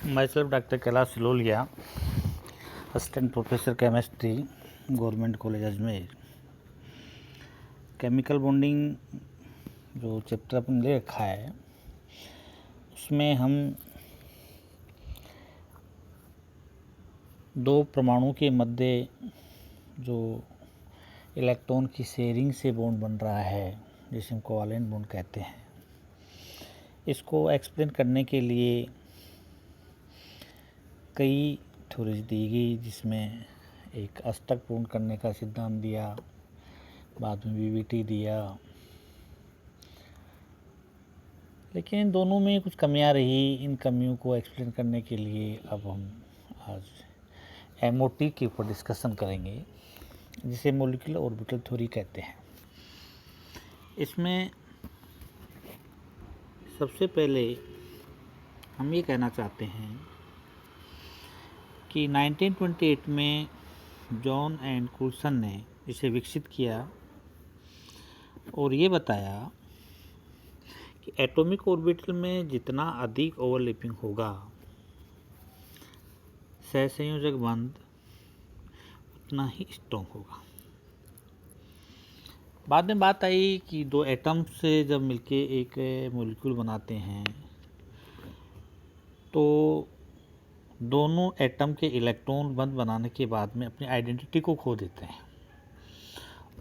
myself Dr. Kailash Silolia, Assistant Professor Chemistry, Government College Ajmer. Chemical bonding जो chapter अपन ले रखा है उसमें हम दो परमाणु के मध्य जो इलेक्ट्रॉन की शेयरिंग से बॉन्ड बन रहा है जिसे हम कोवैलेंट बॉन्ड कहते हैं, इसको एक्सप्लेन करने के लिए कई थ्योरीज दी गई, जिसमें एक अष्टक पूर्ण करने का सिद्धांत दिया, बाद में वीवीटी दिया, लेकिन इन दोनों में कुछ कमियां रही। इन कमियों को एक्सप्लेन करने के लिए अब हम आज एमओटी के ऊपर डिस्कशन करेंगे, जिसे मॉलिक्यूलर ऑर्बिटल थ्योरी कहते हैं। इसमें सबसे पहले हम ये कहना चाहते हैं कि 1928 में जॉन एंड कुल्सन ने इसे विकसित किया और ये बताया कि एटॉमिक ऑर्बिटल में जितना अधिक ओवरलैपिंग होगा, सहसंयोजक बंध उतना ही स्ट्रॉन्ग होगा। बाद में बात आई कि दो एटम से जब मिलके एक मॉलिक्यूल बनाते हैं तो दोनों एटम के इलेक्ट्रॉन बंध बनाने के बाद में अपनी आइडेंटिटी को खो देते हैं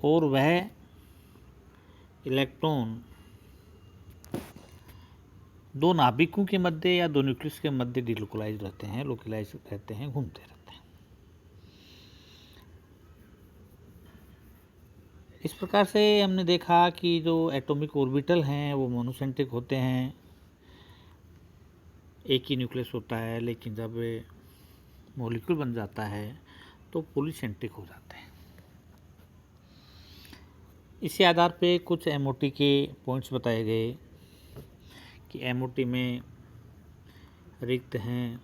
और वह इलेक्ट्रॉन दो नाभिकों के मध्य या दो न्यूक्लियस के मध्य डिलोकलाइज रहते हैं, लोकलाइज रहते हैं, घूमते रहते हैं। इस प्रकार से हमने देखा कि जो एटॉमिक ऑर्बिटल हैं वो मोनोसेंट्रिक होते हैं, एक ही न्यूक्लियस होता है, लेकिन जब मॉलिक्यूल बन जाता है तो पॉलीसेंट्रिक हो जाते हैं। इसी आधार पे कुछ एमओटी के पॉइंट्स बताए गए कि एमओटी में रिक्त हैं,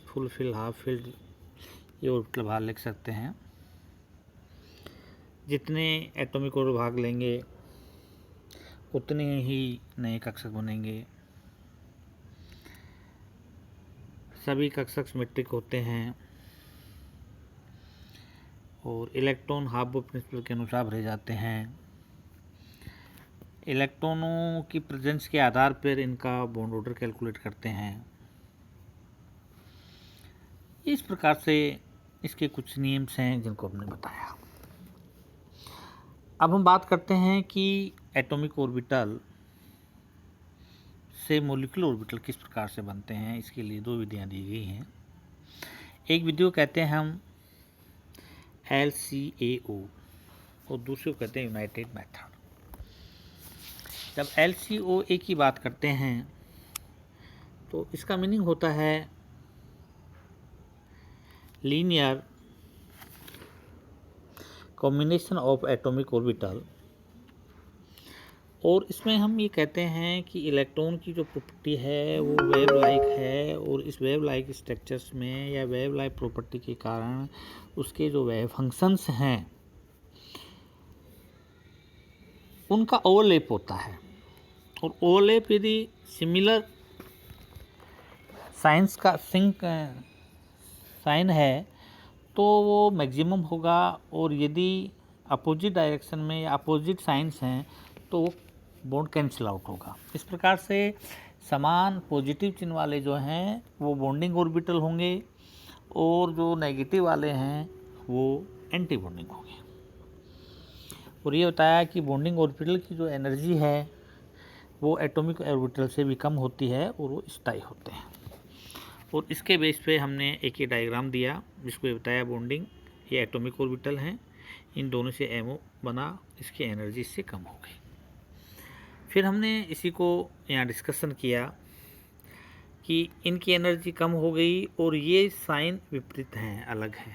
फुल फिल, हाफ फिल्ड, ये ऑर्बिटल भाग लिख सकते हैं। जितने एटॉमिक और भाग लेंगे उतने ही नए कक्षक बनेंगे। सभी कक्षक सिमेट्रिक होते हैं और इलेक्ट्रॉन हाफ-बॉब प्रिंसिपल के अनुसार भरे जाते हैं। इलेक्ट्रॉनों की प्रेजेंस के आधार पर इनका बॉन्ड ऑर्डर कैलकुलेट करते हैं। इस प्रकार से इसके कुछ नियम्स हैं जिनको हमने बताया। अब हम बात करते हैं कि एटॉमिक ऑर्बिटल से मॉलिक्यूलर ऑर्बिटल किस प्रकार से बनते हैं। इसके लिए दो विधियां दी गई हैं। एक विधि को कहते हैं हम LCAO और दूसरे को कहते हैं यूनाइटेड मेथड। जब LCOA की बात करते हैं तो इसका मीनिंग होता है linear combination of atomic orbital, और इसमें हम ये कहते हैं कि इलेक्ट्रॉन की जो प्रॉपर्टी है वो वेव लाइक है और इस वेव लाइक स्ट्रक्चर्स में या वेव लाइक प्रॉपर्टी के कारण उसके जो वेव फंक्शंस हैं उनका ओवरलैप होता है, और ओवरलैप यदि सिमिलर साइंस का सिंक साइन है तो वो मैक्सिमम होगा, और यदि अपोजिट डायरेक्शन में या अपोजिट साइंस हैं तो वो बॉन्ड कैंसिल आउट होगा। इस प्रकार से समान पॉजिटिव चिन्ह वाले जो हैं वो बॉन्डिंग ऑर्बिटल होंगे और जो नेगेटिव वाले हैं वो एंटी बॉन्डिंग होंगे। और ये बताया कि बॉन्डिंग ऑर्बिटल की जो एनर्जी है वो एटॉमिक ऑर्बिटल से भी कम होती है और वो स्थायी होते हैं। और इसके बेस पे हमने एक ही डायग्राम दिया जिसको ये बताया बॉन्डिंग, ये एटॉमिक ऑर्बिटल हैं, इन दोनों से एमओ बना, इसकी एनर्जी इससे कम हो गई। फिर हमने इसी को यहाँ डिस्कशन किया कि इनकी एनर्जी कम हो गई और ये साइन विपरीत हैं, अलग है,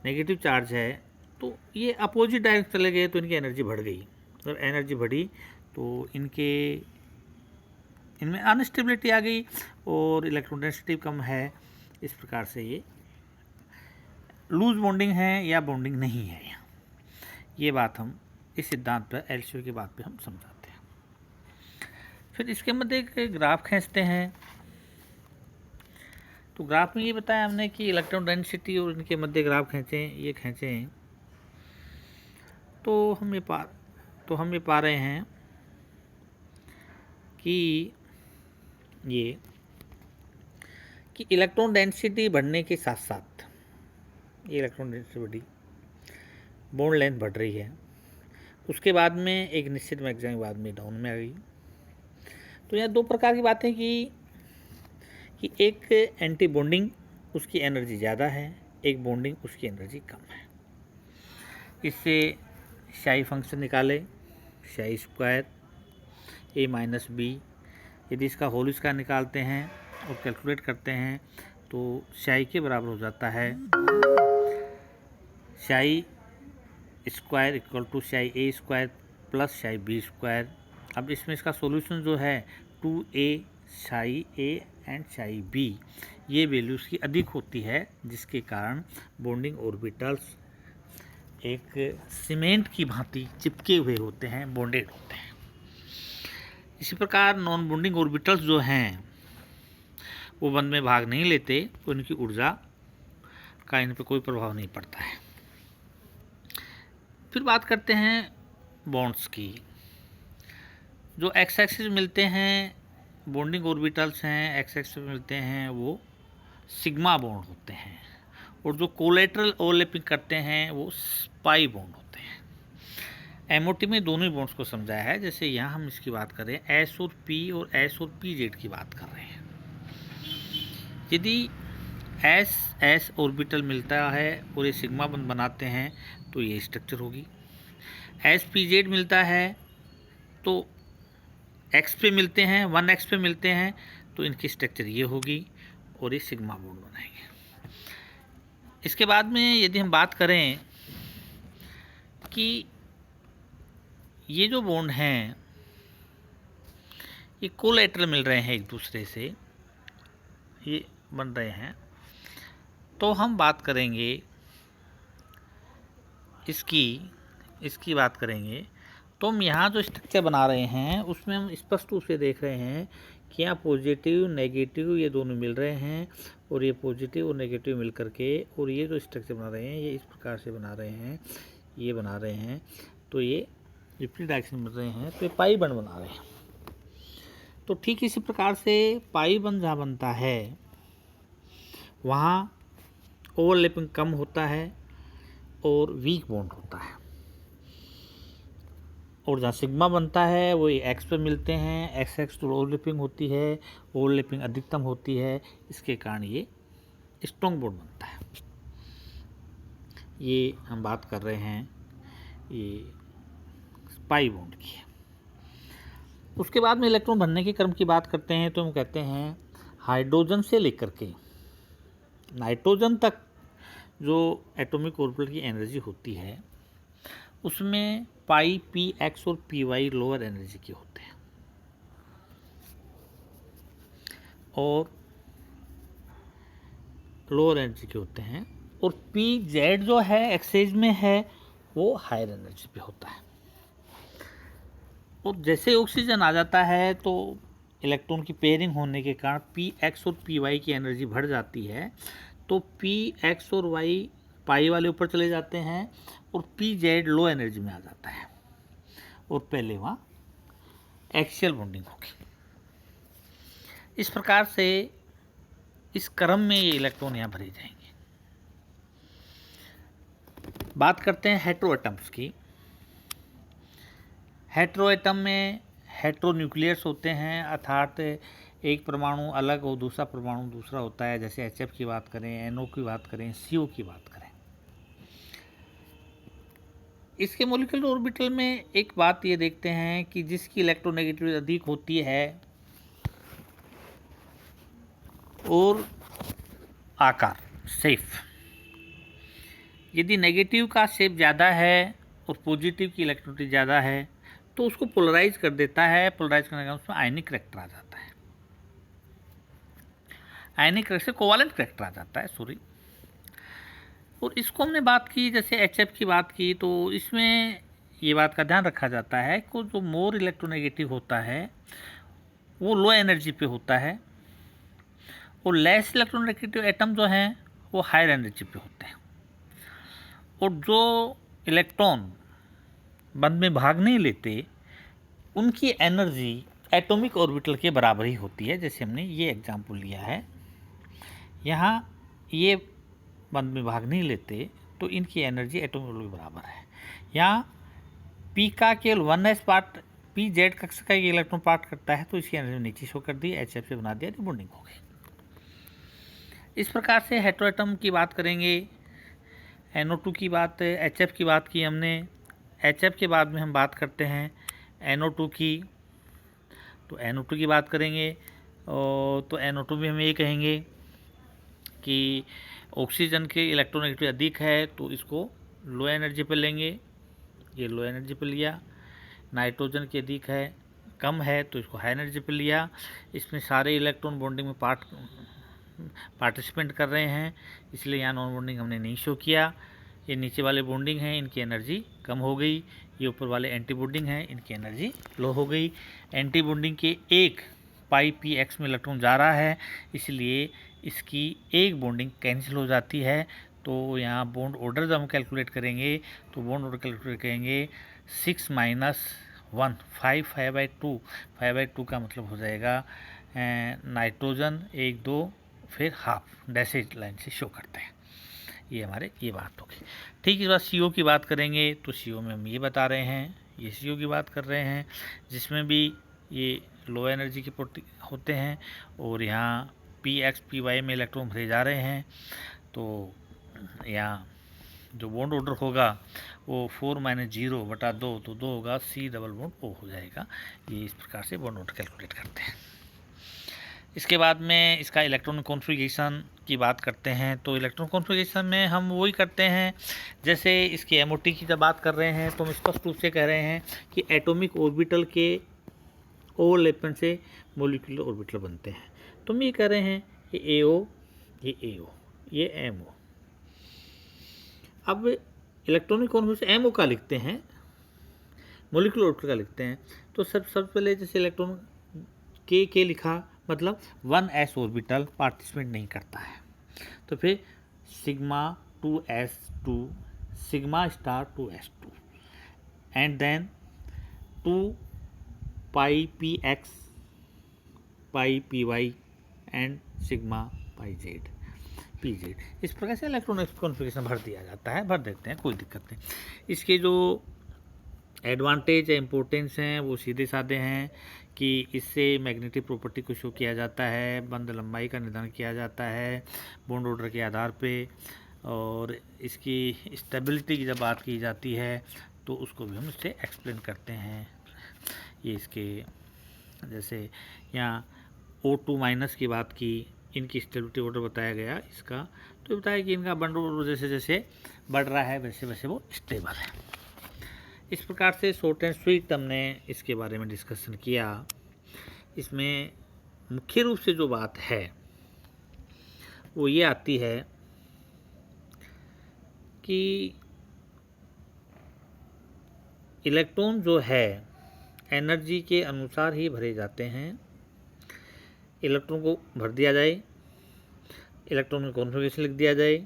नेगेटिव चार्ज है, तो ये अपोजिट डायरेक्शन चले गए तो इनकी एनर्जी बढ़ गई। जब एनर्जी बढ़ी तो इनमें अनस्टेबिलिटी आ गई और इलेक्ट्रॉन डेंसिटी कम है। इस प्रकार से ये लूज बॉन्डिंग है या बॉन्डिंग नहीं है। ये बात हम इस सिद्धांत पर LCO की बात पे हम समझाते हैं। फिर इसके मध्य एक ग्राफ खींचते हैं तो ग्राफ में ये बताया हमने कि इलेक्ट्रॉन डेंसिटी और इनके मध्य ग्राफ खींचें, ये खींचें तो हम ये पा रहे हैं कि इलेक्ट्रॉन डेंसिटी बढ़ने के साथ साथ ये इलेक्ट्रॉन डेंसिटी बढ़ी, बॉन्ड लेंथ बढ़ रही है, उसके बाद में एक निश्चित मैक्सिमम बाद में डाउन में आ गई। तो यहाँ दो प्रकार की बातें कि एक एंटी बॉन्डिंग उसकी एनर्जी ज़्यादा है, एक बॉन्डिंग उसकी एनर्जी कम है। इससे शाई फंक्शन निकाले, शाई स्क्वायर ए माइनस बी, यदि इसका होल स्क्वायर निकालते हैं और कैलकुलेट करते हैं तो शाई के बराबर हो जाता है शाई स्क्वायर इक्वल टू शाई ए स्क्वायर प्लस शाई बी स्क्वायर। अब इसमें इसका सॉल्यूशन जो है 2a शाई ए एंड शाई बी, ये वैल्यूज़ की अधिक होती है, जिसके कारण बॉन्डिंग ऑर्बिटल्स एक सीमेंट की भांति चिपके हुए होते हैं, बॉन्डेड होते हैं। इसी प्रकार नॉन बॉन्डिंग ऑर्बिटल्स जो हैं वो बंध में भाग नहीं लेते, तो इनकी ऊर्जा का इन पर कोई प्रभाव नहीं पड़ता है। फिर बात करते हैं बॉन्ड्स की। जो एक्स एक्सिस मिलते हैं बॉन्डिंग ऑर्बिटल्स हैं, एक्स एक्सिस मिलते हैं वो सिग्मा बॉन्ड होते हैं, और जो कोलेटरल ओवरलैपिंग करते हैं वो पाई बॉन्ड होते हैं। एमओटी में दोनों ही बॉन्ड्स को समझाया है। जैसे यहाँ हम इसकी बात करें एस और पी और एस और पी जेड की बात कर रहे हैं। यदि एस एस ऑर्बिटल मिलता है और ये सिग्मा बॉन्ड बनाते हैं तो ये स्ट्रक्चर होगी। एस पी जेड मिलता है तो एक्स पे मिलते हैं, 1x पे मिलते हैं तो इनकी स्ट्रक्चर ये होगी और ये सिग्मा बॉन्ड बनाएंगे। इसके बाद में यदि हम बात करें कि ये जो बॉन्ड हैं ये कोलैटरल मिल रहे हैं एक दूसरे से, ये बन रहे हैं, तो हम बात करेंगे इसकी बात करेंगे तो हम यहाँ जो स्ट्रक्चर बना रहे हैं उसमें हम स्पष्ट रूप से देख रहे हैं कि यहाँ पॉजिटिव नेगेटिव ये दोनों मिल रहे हैं, और ये पॉजिटिव और नेगेटिव मिल करके और ये जो स्ट्रक्चर बना रहे हैं ये इस प्रकार से बना रहे हैं, ये बना रहे हैं, तो ये विपरीत डायरेक्शन मिल रहे हैं, तो ये पाई बंध बना रहे हैं। तो ठीक इसी प्रकार से पाई बंध जहाँ बनता है वहाँ ओवरलैपिंग कम होता है और वीक बॉन्ड होता है, और जहाँ सिग्मा बनता है वो एक्स पे मिलते हैं, एक्स एक्स तो ओवरलैपिंग होती है, ओवरलैपिंग अधिकतम होती है, इसके कारण ये स्ट्रॉन्ग बॉन्ड बनता है। ये हम बात कर रहे हैं ये पाई बॉन्ड की। उसके बाद में इलेक्ट्रॉन भरने के क्रम की बात करते हैं तो हम कहते हैं हाइड्रोजन से लेकर के नाइट्रोजन तक जो एटॉमिक ऑर्बिटल की एनर्जी होती है उसमें पाई पी एक्स और पी वाई लोअर एनर्जी के होते हैं, और लोअर एनर्जी के होते हैं, और पी जेड जो है एक्सेज में है वो हायर एनर्जी पे होता है। और जैसे ऑक्सीजन आ जाता है तो इलेक्ट्रॉन की पेयरिंग होने के कारण पी एक्स और पी वाई की एनर्जी बढ़ जाती है, तो पी एक्स और वाई पाई वाले ऊपर चले जाते हैं और पी जेड लो एनर्जी में आ जाता है, और पहले वहाँ एक्सियल बॉन्डिंग होगी। इस प्रकार से इस क्रम में ये इलेक्ट्रॉन यहाँ भरे जाएंगे। बात करते हैं हेटेरो एटम्स की। हेटेरो एटम में हेटेरो न्यूक्लियस होते हैं, अर्थात एक परमाणु अलग और दूसरा परमाणु दूसरा होता है। जैसे HF की बात करें, NO की बात करें, CO की बात करें। इसके मॉलिक्यूलर ऑर्बिटल में एक बात ये देखते हैं कि जिसकी इलेक्ट्रोनेगेटिविटी अधिक होती है और आकार शेप, यदि नेगेटिव का शेप ज़्यादा है और पॉजिटिव की इलेक्ट्रोनेगेटिविटी ज़्यादा है तो उसको पोलराइज कर देता है। पोलराइज करने का उसमें आयनिक करैक्टर आ जाता है, आयनिक करैक्टर से कोवालेंट करैक्टर आ जाता है, सॉरी। और इसको हमने बात की, जैसे HF की बात की, तो इसमें ये बात का ध्यान रखा जाता है कि जो मोर इलेक्ट्रोनेगेटिव होता है वो लो एनर्जी पे होता है, और लेस इलेक्ट्रोनेगेटिव एटम जो हैं वो हायर एनर्जी पे होते हैं, और जो इलेक्ट्रॉन बंद में भाग नहीं लेते उनकी एनर्जी एटॉमिक ऑर्बिटल के बराबर ही होती है। जैसे हमने ये एग्जांपल लिया है, यहाँ ये बंद में भाग नहीं लेते तो इनकी एनर्जी एटॉमिक ऑर्बिटल के बराबर है। यहाँ पी का केवल 1s पार्ट, पी जेड कक्षा का इलेक्ट्रॉन पार्ट करता है तो इसकी एनर्जी नीचे शो कर दी, HF से बना दिया, बॉन्डिंग हो गई। इस प्रकार से हेटेरोएटम की बात करेंगे। NO2 की बात, HF की बात की हमने। HF के बाद में हम बात करते हैं NO2 की। तो NO2 की बात करेंगे तो NO2 में हम ये कहेंगे कि ऑक्सीजन के इलेक्ट्रोनेगेटिव अधिक है तो इसको लो एनर्जी पे लेंगे, ये लो एनर्जी पे लिया। नाइट्रोजन की अधिक है, कम है तो इसको हाई एनर्जी पे लिया। इसमें सारे इलेक्ट्रॉन बॉन्डिंग में पार्टिसिपेंट कर रहे हैं, इसलिए यहाँ नॉन बॉन्डिंग हमने नहीं शो किया। ये नीचे वाले बॉन्डिंग हैं, इनकी एनर्जी कम हो गई। ये ऊपर वाले एंटी बॉन्डिंग हैं, इनकी एनर्जी लो हो गई। एंटी बॉन्डिंग के एक पाई पी एक्स में इलेक्ट्रॉन जा रहा है, इसलिए इसकी एक बॉन्डिंग कैंसिल हो जाती है। तो यहाँ बॉन्ड ऑर्डर जब हम कैलकुलेट करेंगे तो बॉन्ड ऑर्डर कैलकुलेट करेंगे 6 - 1 5 5/2। 5/2 का मतलब हो जाएगा नाइट्रोजन 1 2 फिर हाफ डैशेज लाइन से शो करते हैं। ये हमारे ये बात होगी। ठीक, इस बार CO की बात करेंगे तो CO में हम ये बता रहे हैं, ये CO की बात कर रहे हैं जिसमें भी ये लो एनर्जी के होते हैं और यहाँ PX PY में इलेक्ट्रॉन भरे जा रहे हैं। तो यहाँ जो बॉन्ड ऑर्डर होगा वो 4 - 0/2 तो 2 होगा, C डबल बॉन्ड O हो जाएगा। ये इस प्रकार से बॉन्ड ऑर्डर कैलकुलेट करते हैं। इसके बाद में इसका इलेक्ट्रॉन कॉन्फ़िगरेशन की बात करते हैं। तो इलेक्ट्रॉन कॉन्फ़िगरेशन में हम वही करते हैं जैसे इसकी MOT की जब बात कर रहे हैं तो हम स्पष्ट रूप से कह रहे हैं कि एटॉमिक ऑर्बिटल के ओवरलैपमेंट से मॉलिक्यूलर ऑर्बिटल बनते हैं। तो हम ये कह रहे हैं ये AO, ये AO, ये MO। अब इलेक्ट्रॉनिक कॉन्फ़िगरेशन MO का लिखते हैं, मॉलिक्यूलर ऑर्बिटल का लिखते हैं। तो सबसे पहले जैसे इलेक्ट्रॉन के लिखा मतलब 1s ऑर्बिटल पार्टिसिपेट नहीं करता है, तो फिर sigma 2s2 sigma star 2s2 and then 2 pi px pi py and sigma pi z pz। इस प्रकार से इलेक्ट्रॉनिक कॉन्फ़िगरेशन भर दिया जाता है, भर देते हैं, कोई दिक्कत नहीं। इसके जो एडवांटेज या इम्पोर्टेंस हैं वो सीधे साधे हैं कि इससे मैग्नेटिक प्रॉपर्टी को शो किया जाता है, बंद लंबाई का निर्धारण किया जाता है बॉन्ड ऑर्डर के आधार पे, और इसकी स्टेबिलिटी की जब बात की जाती है तो उसको भी हम इससे एक्सप्लेन करते हैं। ये इसके जैसे यहाँ O2- की बात की, इनकी स्टेबिलिटी ऑर्डर बताया गया इसका, तो बताया कि इनका बॉन्ड ऑर्डर जैसे जैसे बढ़ रहा है वैसे वैसे वो स्टेबल है। इस प्रकार से शॉर्ट एंड स्वीट हमने इसके बारे में डिस्कशन किया। इसमें मुख्य रूप से जो बात है वो ये आती है कि इलेक्ट्रॉन जो है एनर्जी के अनुसार ही भरे जाते हैं। इलेक्ट्रॉन को भर दिया जाए, इलेक्ट्रॉन का कॉन्फ़िगरेशन लिख दिया जाए,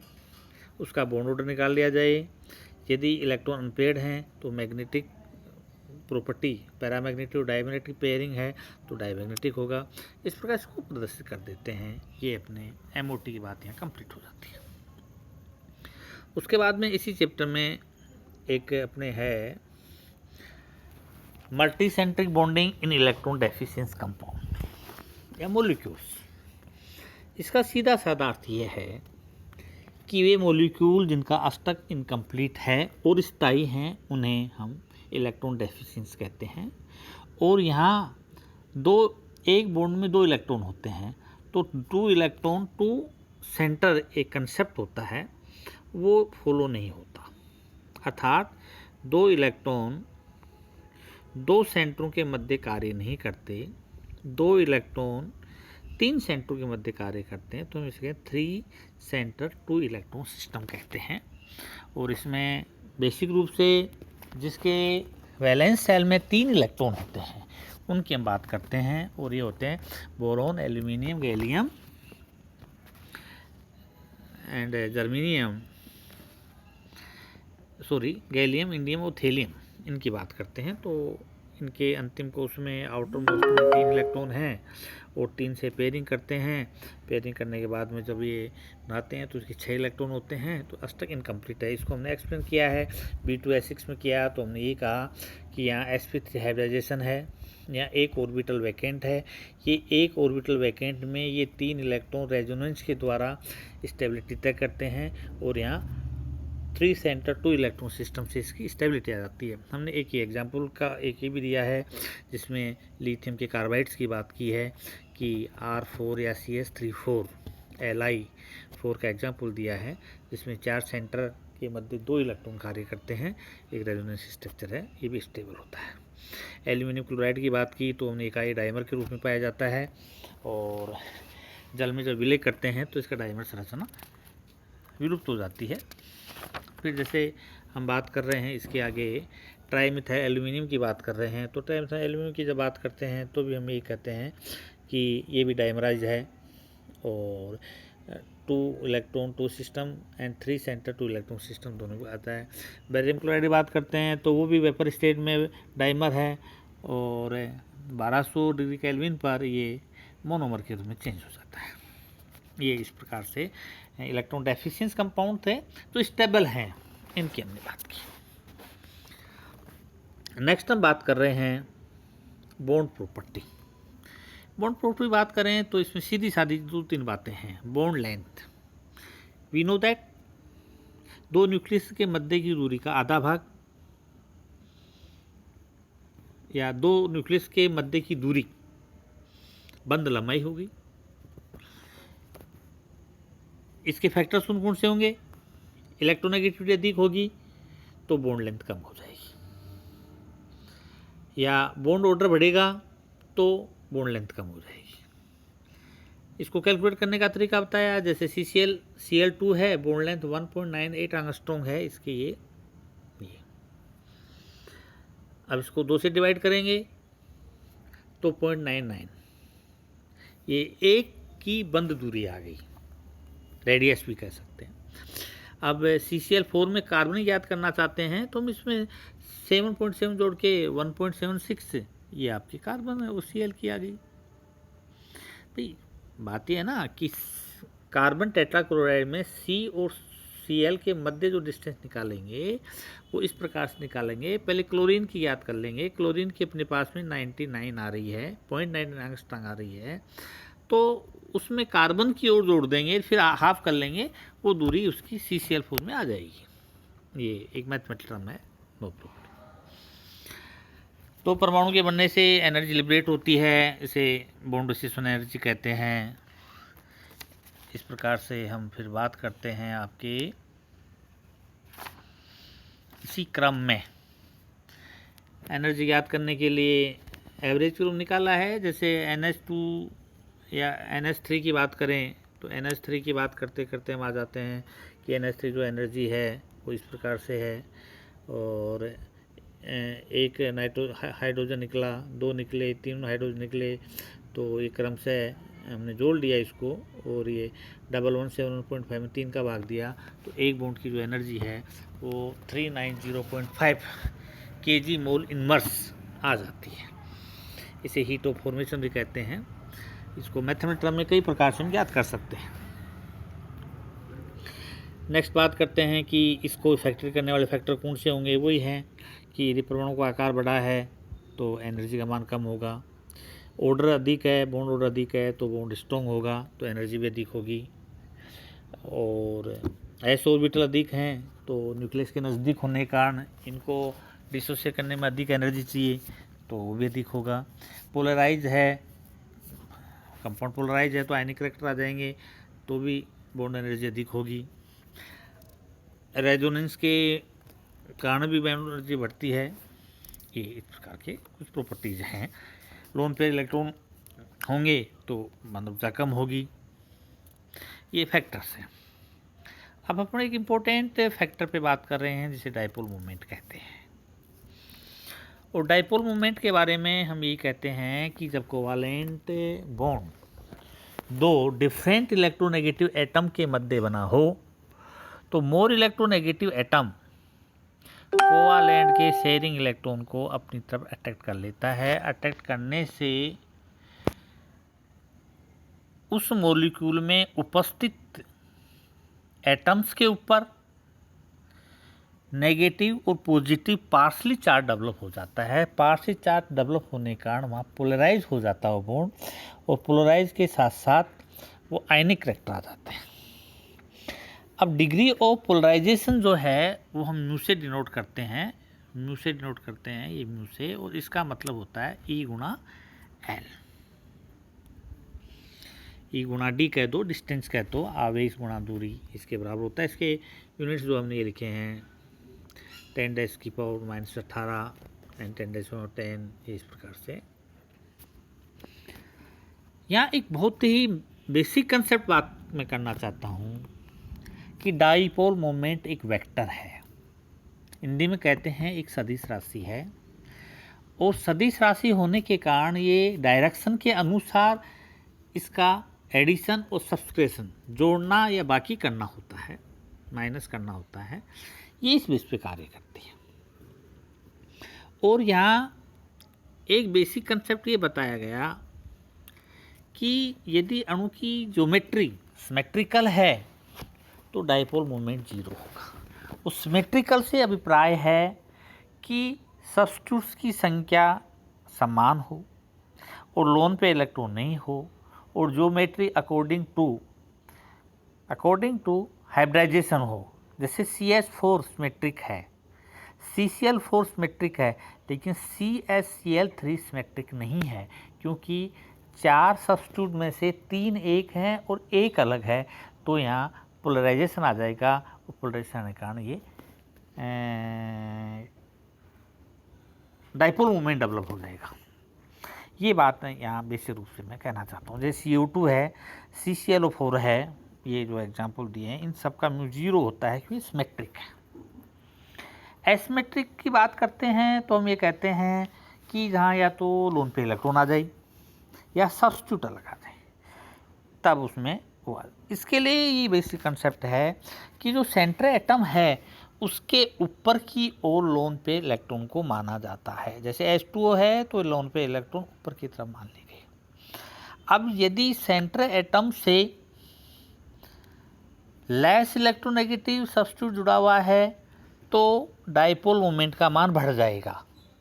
उसका बॉन्ड ऑर्डर निकाल लिया जाए। यदि इलेक्ट्रॉन अनपेयर्ड हैं तो मैग्नेटिक प्रॉपर्टी पैरामैग्नेटिक और डायमैग्नेटिक पेयरिंग है तो डायमैग्नेटिक होगा। इस प्रकार इसको प्रदर्शित कर देते हैं। ये अपने MOT की बात यहाँ कंप्लीट हो जाती है। उसके बाद में इसी चैप्टर में एक अपने है multicentric bonding in electron deficient compound या मॉलिक्यूल्स। इसका सीधा साधा अर्थ ये है कि वे मॉलिक्यूल जिनका अष्टक इनकम्प्लीट है और स्थायी हैं उन्हें हम इलेक्ट्रॉन डेफिशिएंस कहते हैं। और यहाँ एक बॉन्ड में 2 इलेक्ट्रॉन होते हैं तो 2 इलेक्ट्रॉन 2 सेंटर एक कंसेप्ट होता है वो फॉलो नहीं होता, अर्थात 2 इलेक्ट्रॉन 2 सेंटरों के मध्य कार्य नहीं करते, 2 इलेक्ट्रॉन 3 सेंटरों के मध्य कार्य करते हैं, तो हम इसे 3 सेंटर 2 इलेक्ट्रॉन सिस्टम कहते हैं। और इसमें बेसिक रूप से जिसके वैलेंस सेल में 3 इलेक्ट्रॉन होते हैं उनकी हम बात करते हैं, और ये होते हैं boron, aluminium, gallium and germanium, gallium, indium और थेलियम, इनकी बात करते हैं। तो इनके अंतिम कोष में आउटर मोस्ट में 3 इलेक्ट्रॉन हैं और 3 से पेयरिंग करते हैं। पेयरिंग करने के बाद में जब ये बनाते हैं तो इसके 6 इलेक्ट्रॉन होते हैं। तो अष्टक इनकम्प्लीट है। इसको हमने एक्सप्लेन किया है B2S6 में किया। तो हमने ये कहा कि यहाँ sp3 हाइब्रिडाइजेशन है, यहाँ एक ऑर्बिटल वैकेंट है। ये एक ऑर्बिटल वैकेंट में ये 3 इलेक्ट्रॉन रेजोनेंस के द्वारा स्टेबिलिटी तय करते हैं और यहाँ 3 सेंटर 2 इलेक्ट्रॉन सिस्टम से इसकी स्टेबिलिटी आ जाती है। हमने एक ही एग्जाम्पल का एक ही भी दिया है जिसमें लिथियम के कार्बाइड्स की बात की है कि R4 या CH3 Li4 का एग्जाम्पल दिया है, जिसमें 4 सेंटर के मध्य 2 इलेक्ट्रॉन कार्य करते हैं। एक रेजोनेंस स्ट्रक्चर है, ये भी स्टेबल होता है। एल्यूमिनियम क्लोराइड की बात की तो हमने इकाई डाइमर के रूप में पाया जाता है और जल में जब विलय करते हैं तो इसका डाइमर संरचना विलुप्त हो जाती है। फिर जैसे हम बात कर रहे हैं इसके आगे ट्राईमिथाइल एल्यूमिनियम की बात कर रहे हैं। तो ट्राईमिथाइल एल्यूमिनियम की जब बात करते हैं तो भी हम यही कहते हैं कि ये भी डाइमराइज है और 2 electron 2 system and 3 centre 2 electron system दोनों को आता है। बेरियम क्लोराइड की बात करते हैं तो वो भी वेपर स्टेट में डाइमर है और 1200 डिग्री केल्विन पर ये मोनोमर के रूप में चेंज हो जाता है। ये इस प्रकार से इलेक्ट्रॉन डेफिशिएंस कंपाउंड थे तो स्टेबल हैं, इनकी हमने बात की। नेक्स्ट हम बात कर रहे हैं बॉन्ड प्रॉपर्टी। बॉन्ड प्रॉपर्टी बात करें तो इसमें सीधी सादी 2-3 बातें हैं। Bond length, we know that 2 nucleus के मध्य की दूरी का आधा भाग या 2 न्यूक्लियस के मध्य की दूरी बंध लंबाई होगी। इसके फैक्टर्स कौन से होंगे? इलेक्ट्रोनेगेटिविटी अधिक होगी तो बॉन्ड लेंथ कम हो जाएगी, या बॉन्ड ऑर्डर बढ़ेगा तो बॉन्ड लेंथ कम हो जाएगी। इसको कैलकुलेट करने का तरीका बताया, जैसे Cl2 है, बॉन्ड लेंथ 1.98 एंगस्ट्रॉम है इसके ये। अब इसको 2 से डिवाइड करेंगे तो 0.99, ये एक की बंद दूरी आ गई, रेडियस भी कह सकते हैं। अब CCl4 में कार्बन याद करना चाहते हैं तो हम इसमें 7.7 जोड़ के 1.76, ये आपकी कार्बन है, वो Cl की आ गई। भाई बात ये है ना कि कार्बन टेट्राक्लोराइड में C और Cl के मध्य जो डिस्टेंस निकालेंगे वो इस प्रकार से निकालेंगे। पहले क्लोरीन की याद कर लेंगे। क्लोरीन की अपने पास में 99 आ रही है, 0.99 एंगस्ट्रॉम आ रही है, तो उसमें कार्बन की ओर जोड़ देंगे, फिर हाफ कर लेंगे, वो दूरी उसकी CCl4 में आ जाएगी। ये एक मैथमेटिकल टर्म है, नो प्रॉब्लम। तो परमाणु के बनने से एनर्जी लिबरेट होती है, इसे बॉन्ड डिस्ट्रीब्यूशन एनर्जी कहते हैं। इस प्रकार से हम फिर बात करते हैं आपके इसी क्रम में एनर्जी याद करने के लिए एवरेज रूम निकाला है। जैसे NH2 या NH3 की बात करें तो NH3 की बात करते करते हम आ जाते हैं कि NH3 जो एनर्जी है वो इस प्रकार से है, और एक हाइड्रोजन निकला, 2 निकले, 3 हाइड्रोजन निकले, तो ये क्रम से हमने जोड़ लिया इसको और ये 1171.5 में 3 का भाग दिया, तो एक बॉन्ड की जो एनर्जी है वो 390.5 kg मोल इनवर्स आ जाती है। इसे हीट ऑफ फॉर्मेशन भी कहते हैं। इसको मैथमेटिकल टर्म में कई प्रकार से हम याद कर सकते हैं। नेक्स्ट बात करते हैं कि इसको फैक्टर करने वाले फैक्टर कौन से होंगे। वही हैं कि यदि परमाणु का आकार बड़ा है तो एनर्जी का मान कम होगा, ऑर्डर अधिक है, बॉन्ड ऑर्डर अधिक है तो बॉन्ड स्ट्रॉन्ग होगा तो एनर्जी भी अधिक होगी, और s ऑर्बिटल अधिक हैं तो न्यूक्लियस के नज़दीक होने के कारण इनको डिसोसिएट करने में अधिक एनर्जी चाहिए तो वो भी अधिक होगा। पोलराइज है, कंपाउंड पोलराइज है तो आयनिक करैक्टर आ जाएंगे तो भी बॉन्ड एनर्जी अधिक होगी। रेजोनेंस के कारण भी बॉन्ड एनर्जी बढ़ती है। ये इस प्रकार के कुछ प्रॉपर्टीज हैं। लोन पेयर इलेक्ट्रॉन होंगे तो बंधुता कम होगी। ये फैक्टर्स हैं। अब अपन एक इम्पोर्टेंट फैक्टर पे बात कर रहे हैं जिसे डाइपोल मोमेंट कहते हैं। और डाइपोल मोमेंट के बारे में हम यही कहते हैं कि जब कोवालेंट बॉन्ड दो डिफरेंट इलेक्ट्रोनेगेटिव एटम के मध्य बना हो तो मोर इलेक्ट्रोनेगेटिव एटम कोवालेंट के शेयरिंग इलेक्ट्रॉन को अपनी तरफ अट्रैक्ट कर लेता है। अट्रैक्ट करने से उस मॉलिक्यूल में उपस्थित एटम्स के ऊपर नेगेटिव और पॉजिटिव पार्शली चार्ज डेवलप हो जाता है। पार्शली चार्ज डेवलप होने के कारण वहाँ पोलराइज हो जाता है बॉन्ड, और पोलराइज के साथ साथ वो आयनिक करैक्टर आ जाते हैं। अब डिग्री ऑफ पोलराइजेशन जो है वो हम म्यू से डिनोट करते हैं, ये म्यू से, और इसका मतलब होता है ई गुणा एल। ई गुणा डी कह दो, डिस्टेंस कह दो, आवेश गुणा दूरी, इसके बराबर होता है। इसके यूनिट्स जो हमने ये लिखे हैं 10⁻⁻18 एंड 10⁻10, इस प्रकार से। यहाँ एक बहुत ही बेसिक कंसेप्ट बात मैं करना चाहता हूँ कि डाइपोल मोमेंट एक वेक्टर है, हिंदी में कहते हैं एक सदिश राशि है, और सदिश राशि होने के कारण ये डायरेक्शन के अनुसार इसका एडिशन और सब्सट्रैक्शन जोड़ना या बाकी करना होता है, माइनस करना होता है, ये इस बेस पे कार्य करती है। और यहाँ एक बेसिक कंसेप्ट ये बताया गया कि यदि अणु की ज्योमेट्री सिमेट्रिकल है तो डाइपोल मोमेंट जीरो होगा। उस सिमेट्रिकल से अभिप्राय है कि सब्स्टिट्यूट्स की संख्या समान हो और लोन पे इलेक्ट्रॉन नहीं हो, और ज्योमेट्री अकॉर्डिंग टू हाइब्रिडाइजेशन हो। जैसे CH4 सिमेट्रिक है, CCl4 सिमेट्रिक है, लेकिन CSCl3 सिमेट्रिक नहीं है, क्योंकि 4 सब्स्टिट्यूट में से 3 एक हैं और एक अलग है, तो यहाँ पोलराइजेशन आ जाएगा, और पोलराइजेशन आने के कारण ये डाइपोल मोमेंट डेवलप हो जाएगा। ये बात यहाँ बेसिक रूप से मैं कहना चाहता हूँ। जैसे CO2 है, CClO4 है, ये जो एग्जाम्पल दिए हैं, इन सब का म्यू जीरो होता है क्योंकि सिमेट्रिक है। एसिमेट्रिक की बात करते हैं तो हम ये कहते हैं कि जहाँ या तो लोन पे इलेक्ट्रॉन आ जाए या सब्स्टिट्यूट लगा जाए, तब उसमें हुआ। इसके लिए ये बेसिक कंसेप्ट है कि जो सेंटर एटम है उसके ऊपर की ओर लोन पे इलेक्ट्रॉन को माना जाता है। जैसे H2O है तो लोन पे इलेक्ट्रॉन ऊपर की तरफ मान ली गई। अब यदि सेंटर एटम से लेस इलेक्ट्रोनेगेटिव सब्स्टिट्यूट जुड़ा हुआ है तो डाइपोल मोमेंट का मान बढ़ जाएगा,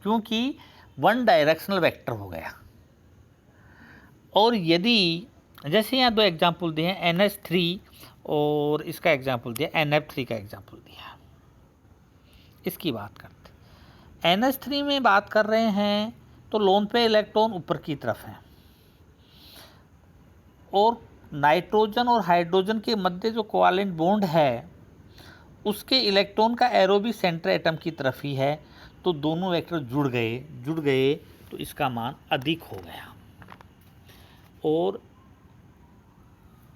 क्योंकि वन डायरेक्शनल वेक्टर हो गया। और यदि जैसे यहाँ दो एग्जाम्पल दिए हैं, NH3 और इसका एग्जाम्पल दिया, NF3 का एग्जाम्पल दिया, इसकी बात करते हैं। NH3 में बात कर रहे हैं तो लोन पे इलेक्ट्रॉन ऊपर की तरफ है, और नाइट्रोजन और हाइड्रोजन के मध्य जो कोवालेंट बॉन्ड है उसके इलेक्ट्रॉन का एरो भी सेंटर एटम की तरफ ही है, तो दोनों वेक्टर जुड़ गए तो इसका मान अधिक हो गया। और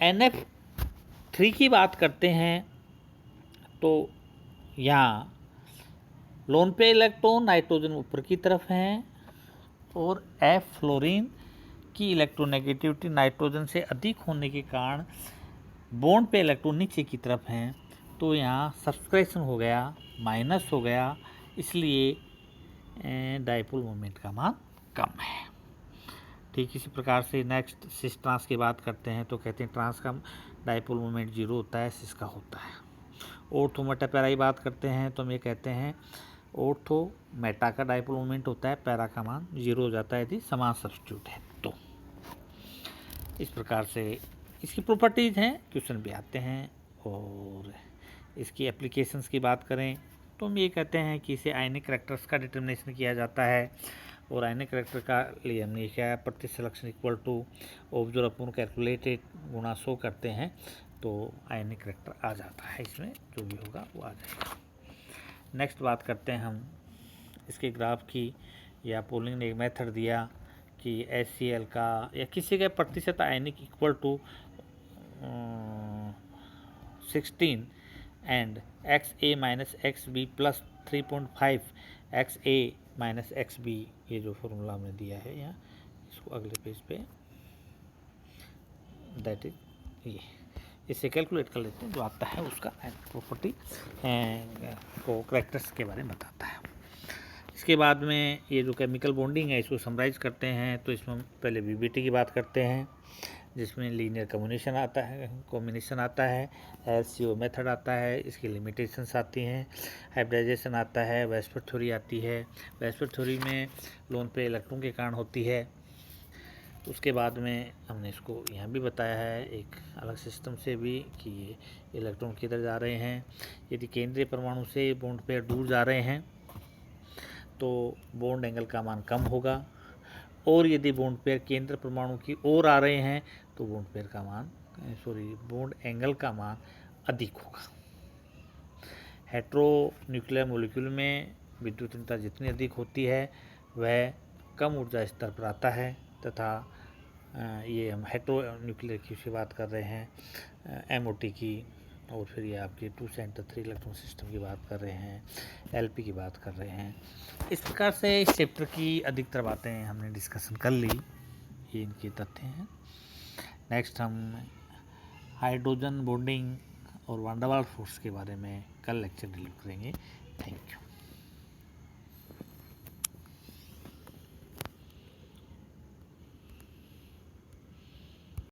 NF3 की बात करते हैं तो यहाँ लोन पे इलेक्ट्रॉन नाइट्रोजन ऊपर की तरफ हैं, और F फ्लोरीन की इलेक्ट्रोनेगेटिविटी नाइट्रोजन से अधिक होने के कारण बॉन्ड पे इलेक्ट्रॉन नीचे की तरफ हैं, तो यहाँ सब्सट्रैक्शन हो गया, माइनस हो गया, इसलिए डाइपोल मोमेंट का मान कम है। ठीक इसी प्रकार से नेक्स्ट सिस ट्रांस की बात करते हैं तो कहते हैं ट्रांस का डाइपोल मोमेंट जीरो होता है, सिस का होता है। ऑर्थो मेटा पैरा की बात करते हैं तो हम ये कहते हैं ऑर्थो मेटा का डाइपोल मोमेंट होता है, पैरा का मान जीरो हो जाता है यदि समान सब्स्टिट्यूट है तो। इस प्रकार से इसकी प्रॉपर्टीज़ हैं, क्वेश्चन भी आते हैं। और इसकी एप्लीकेशंस की बात करें तो हम ये कहते हैं कि इसे आयनिक करैक्टर्स का डिटर्मिनेशन किया जाता है, और आयनिक करैक्टर का लिए हमने क्या है प्रतिसलेक्शन equal to observe upon calculated गुणा 100 करते हैं तो आयनिक करैक्टर आ जाता है, इसमें जो भी होगा वो आ जाएगा। नेक्स्ट बात करते हैं हम इसके ग्राफ की, या पोलिंग ने एक मेथड दिया कि HCl का या किसी का प्रतिशत ionic equal to 16 and XA minus XB plus 3.5 XA minus XB, ये जो फॉर्मूला हमने दिया है यहाँ, इसको अगले पेज पे दैट इज ये, इसे कैलकुलेट कर लेते हैं, जो आता है उसका प्रॉपर्टी को करैक्टर्स के बारे में बताता है। इसके बाद में ये जो केमिकल बॉन्डिंग है इसको समराइज करते हैं, तो इसमें पहले वीबीटी की बात करते हैं, जिसमें लीनियर कॉम्बिनेशन आता है, एलसीओ मेथड आता है, इसकी लिमिटेशंस आती हैं, हाइब्रिडाइजेशन आता है, वेस्पर थ्योरी आती है। वेस्पर थ्योरी में लोन पे इलेक्ट्रॉन के कारण होती है। उसके बाद में हमने इसको यहाँ भी बताया है एक अलग सिस्टम से भी कि ये इलेक्ट्रॉन किधर जा रहे हैं। यदि केंद्रीय परमाणु से बॉन्ड पेयर दूर जा रहे हैं तो बॉन्ड एंगल का मान कम होगा, और यदि बॉन्ड पेयर केंद्र परमाणु की ओर आ रहे हैं तो बॉन्ड एंगल का मान अधिक होगा। हेट्रो न्यूक्लियर मॉलिक्यूल में विद्युतीयता जितनी अधिक होती है वह कम ऊर्जा स्तर पर आता है, तथा ये हम हेट्रो न्यूक्लियर की बात कर रहे हैं, एमओटी की, और फिर ये आपके 2 सेंटर 3 इलेक्ट्रॉन सिस्टम की बात कर रहे हैं, एलपी की बात कर रहे हैं। इस प्रकार से इस चैप्टर की अधिकतर बातें हमने डिस्कशन कर ली, ये इनके तथ्य हैं। नेक्स्ट हम हाइड्रोजन बॉन्डिंग और वान डेर वाल्स फोर्स के बारे में कल लेक्चर डिलीवर करेंगे। Thank you.